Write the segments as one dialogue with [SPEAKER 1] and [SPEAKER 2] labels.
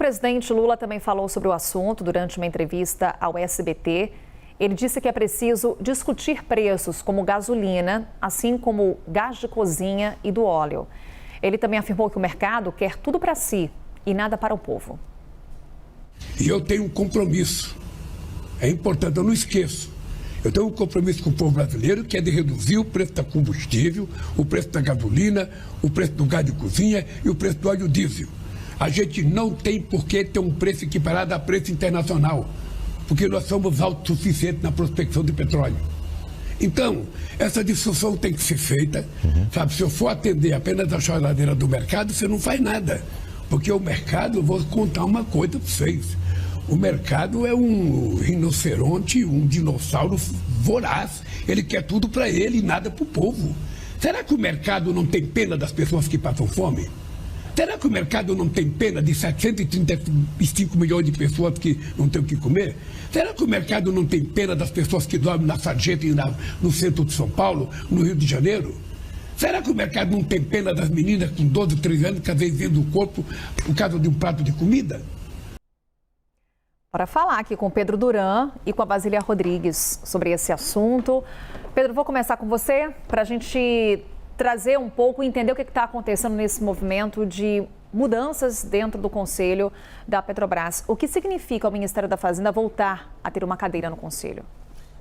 [SPEAKER 1] presidente Lula também falou sobre o assunto durante uma entrevista ao SBT. Ele disse que é preciso discutir preços como gasolina, assim como gás de cozinha e do óleo. Ele também afirmou que o mercado quer tudo para si e nada para o povo.
[SPEAKER 2] E eu tenho um compromisso, é importante, eu não esqueço. Eu tenho um compromisso com o povo brasileiro, que é de reduzir o preço da combustível, o preço da gasolina, o preço do gás de cozinha e o preço do óleo diesel. A gente não tem por que ter um preço equiparado a preço internacional, porque nós somos autossuficientes na prospecção de petróleo. Então, essa discussão tem que ser feita, sabe? Se eu for atender apenas a choradeira do mercado, você não faz nada, porque o mercado, eu vou contar uma coisa para vocês. O mercado é um rinoceronte, um dinossauro voraz. Ele quer tudo para ele e nada para o povo. Será que o mercado não tem pena das pessoas que passam fome? Será que o mercado não tem pena de 735 milhões de pessoas que não têm o que comer? Será que o mercado não tem pena das pessoas que dormem na sarjeta e no centro de São Paulo, no Rio de Janeiro? Será que o mercado não tem pena das meninas com 12, 13 anos que às vezes vendem o corpo por causa de um prato de comida?
[SPEAKER 1] Para falar aqui com o Pedro Duran e com a Basília Rodrigues sobre esse assunto. Pedro, vou começar com você para a gente trazer um pouco e entender o que está acontecendo nesse movimento de mudanças dentro do Conselho da Petrobras. O que significa o Ministério da Fazenda voltar a ter uma cadeira no Conselho?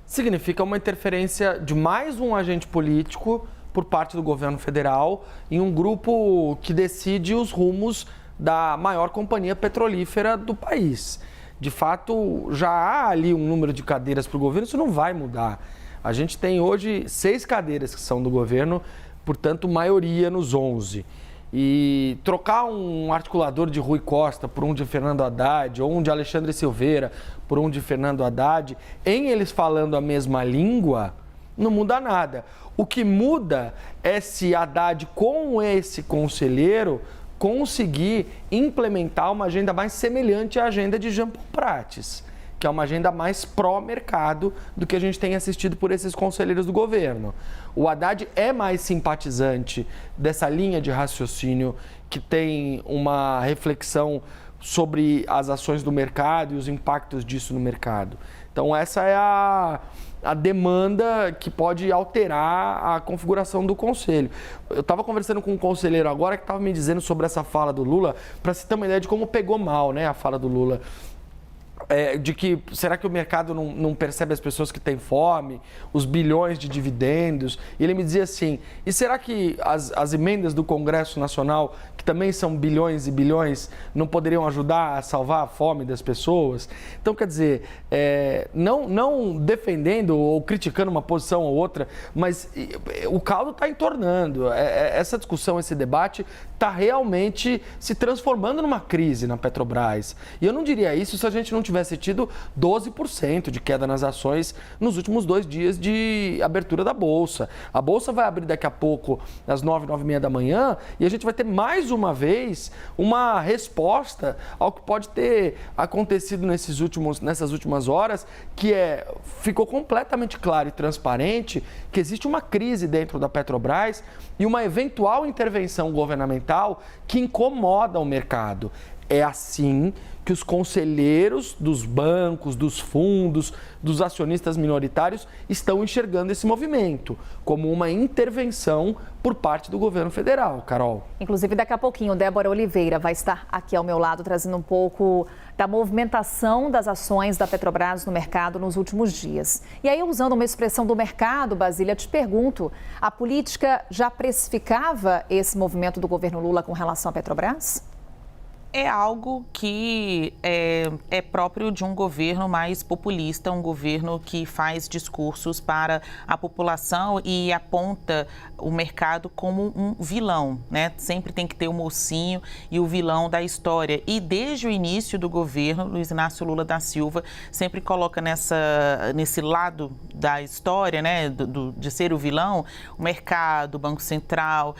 [SPEAKER 3] Significa uma interferência de mais um agente político por parte do governo federal em um grupo que decide os rumos da maior companhia petrolífera do país. De fato, já há ali um número de cadeiras para o governo, isso não vai mudar. A gente tem hoje 6 cadeiras que são do governo, portanto, maioria nos 11. E trocar um articulador de Rui Costa por um de Fernando Haddad, ou um de Alexandre Silveira por um de Fernando Haddad, em eles falando a mesma língua, não muda nada. O que muda é se Haddad, com esse conselheiro, conseguir implementar uma agenda mais semelhante à agenda de Jean Paul Prates, que é uma agenda mais pró-mercado do que a gente tem assistido por esses conselheiros do governo. O Haddad é mais simpatizante dessa linha de raciocínio que tem uma reflexão sobre as ações do mercado e os impactos disso no mercado. Então essa é a demanda que pode alterar a configuração do Conselho. Eu estava conversando com um conselheiro agora que estava me dizendo sobre essa fala do Lula, para se ter uma ideia de como pegou mal, né, a fala do Lula. De que será que o mercado não percebe as pessoas que têm fome, os bilhões de dividendos? E ele me dizia assim, e será que as emendas do Congresso Nacional, que também são bilhões e bilhões, não poderiam ajudar a salvar a fome das pessoas? Então, quer dizer, não defendendo ou criticando uma posição ou outra, mas o caldo está entornando. Essa discussão, esse debate está realmente se transformando numa crise na Petrobras. E eu não diria isso se a gente não tivesse tido 12% de queda nas ações nos últimos 2 dias de abertura da Bolsa. A Bolsa vai abrir daqui a pouco, às 9, 9h30 da manhã, e a gente vai ter mais uma vez uma resposta ao que pode ter acontecido nessas últimas horas, que ficou completamente claro e transparente que existe uma crise dentro da Petrobras e uma eventual intervenção governamental que incomoda o mercado. É assim que os conselheiros dos bancos, dos fundos, dos acionistas minoritários estão enxergando esse movimento como uma intervenção por parte do governo federal, Carol.
[SPEAKER 1] Inclusive, daqui a pouquinho, Débora Oliveira vai estar aqui ao meu lado trazendo um pouco da movimentação das ações da Petrobras no mercado nos últimos dias. E aí, usando uma expressão do mercado, Basília, te pergunto, a política já precificava esse movimento do governo Lula com relação à Petrobras?
[SPEAKER 4] É algo que é próprio de um governo mais populista, um governo que faz discursos para a população e aponta o mercado como um vilão, né? Sempre tem que ter o mocinho e o vilão da história. E desde o início do governo, Luiz Inácio Lula da Silva sempre coloca nesse lado da história, né? De ser o vilão, o mercado, o Banco Central,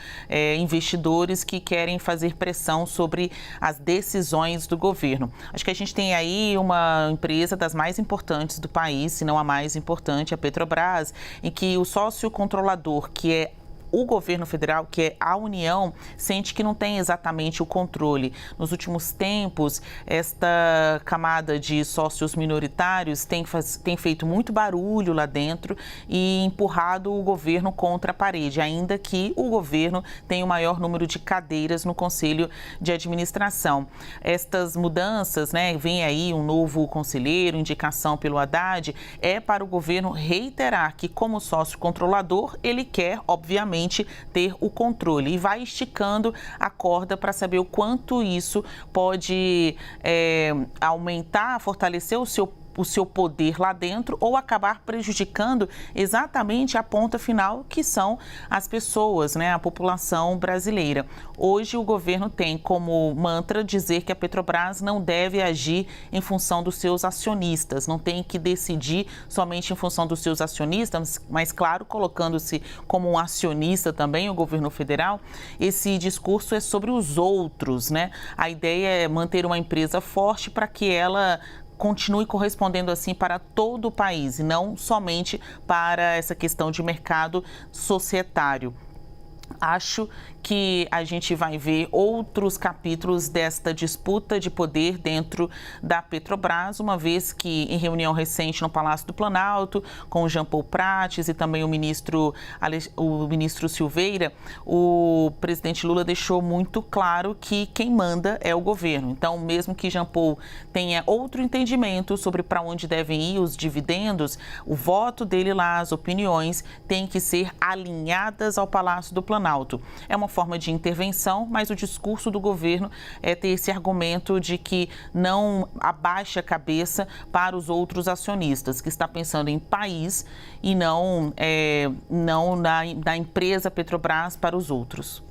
[SPEAKER 4] investidores que querem fazer pressão sobre as decisões do governo. Acho que a gente tem aí uma empresa das mais importantes do país, se não a mais importante, a Petrobras, em que o sócio controlador, que é o governo federal, que é a União, sente que não tem exatamente o controle. Nos últimos tempos, esta camada de sócios minoritários tem feito muito barulho lá dentro e empurrado o governo contra a parede, ainda que o governo tenha o maior número de cadeiras no Conselho de Administração. Estas mudanças, né, vem aí um novo conselheiro, indicação pelo Haddad, é para o governo reiterar que, como sócio controlador, ele quer, obviamente, ter o controle e vai esticando a corda para saber o quanto isso pode aumentar, fortalecer o seu poder lá dentro ou acabar prejudicando exatamente a ponta final, que são as pessoas, né, a população brasileira. Hoje o governo tem como mantra dizer que a Petrobras não deve agir em função dos seus acionistas, não tem que decidir somente em função dos seus acionistas, mas claro, colocando-se como um acionista também, o governo federal, esse discurso é sobre os outros, né? A ideia é manter uma empresa forte para que ela continue correspondendo assim para todo o país e não somente para essa questão de mercado societário. Acho que a gente vai ver outros capítulos desta disputa de poder dentro da Petrobras, uma vez que em reunião recente no Palácio do Planalto, com o Jean Paul Prates e também o ministro Silveira, o presidente Lula deixou muito claro que quem manda é o governo. Então, mesmo que Jean Paul tenha outro entendimento sobre para onde devem ir os dividendos, o voto dele lá, as opiniões, têm que ser alinhadas ao Palácio do Planalto. É uma forma de intervenção, mas o discurso do governo é ter esse argumento de que não abaixa a cabeça para os outros acionistas, que está pensando em país e não na empresa Petrobras para os outros.